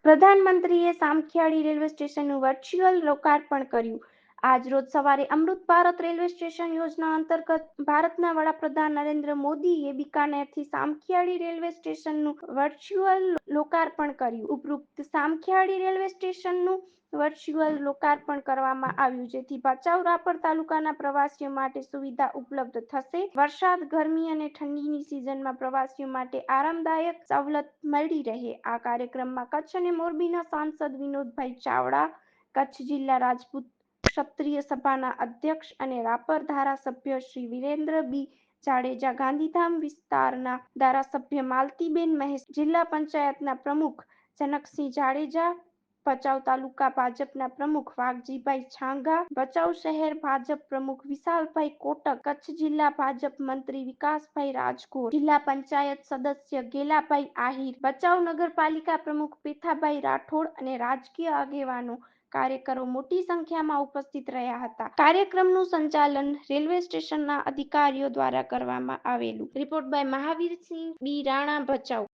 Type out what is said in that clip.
પ્રધાનમંત્રીએ સામખિયાળી રેલવે સ્ટેશનનું વર્ચ્યુઅલ લોકાર્પણ કર્યું. આજરોજ સવારે અમૃત ભારત રેલવે સ્ટેશન યોજના અંતર્ગત ભારતના વડાપ્રધાન નરેન્દ્ર મોદીએ બિકાનેરથી સામખિયાળી રેલવે સ્ટેશનનું વર્ચ્યુઅલ લોકાર્પણ કર્યું. ઉપરોક્ત સામખિયાળી રેલવે સ્ટેશનનું વર્ચ્યુઅલ લોકાર્પણ કરવામાં આવ્યું, જેથી ભચાઉ રાપર તાલુકાના પ્રવાસીઓ માટે સુવિધા ઉપલબ્ધ થશે. વરસાદ, ગરમી અને ઠંડીની સિઝનમાં પ્રવાસીઓ માટે આરામદાયક સવલત મળી રહે. આ કાર્યક્રમમાં કચ્છ અને મોરબીના સાંસદ વિનોદભાઈ ચાવડા, કચ્છ જિલ્લા રાજપૂત ક્ષત્રિય સભાના અધ્યક્ષ અને રાપર ધારાસભ્ય શ્રી વિરેન્દ્ર બી જાડેજા, ગાંધીધામ વિસ્તારના ધારાસભ્ય માલતીબેન મહેશ, જિલ્લા પંચાયતના પ્રમુખ જનકસિંહ જાડેજા, ભચાઉ તાલુકા ભાજપના પ્રમુખ વાઘજીભાઈ છાંગા, ભચાઉ શહેર ભાજપ પ્રમુખ વિશાલભાઈ કોટક, કચ્છ જિલ્લા ભાજપ મંત્રી વિકાસભાઈ રાજગોર, જિલ્લા પંચાયત સદસ્ય ગેલાભાઈ આહિર, ભચાઉ નગરપાલિકા પ્રમુખ પેથાભાઈ રાઠોડ અને રાજકીય આગેવાનો, કાર્યકરો મોટી સંખ્યામાં ઉપસ્થિત રહ્યા હતા. કાર્યક્રમનું સંચાલન રેલવે સ્ટેશનના અધિકારીઓ દ્વારા કરવામાં આવેલું. Report by Mahavirsinh B Rana, Bhachau.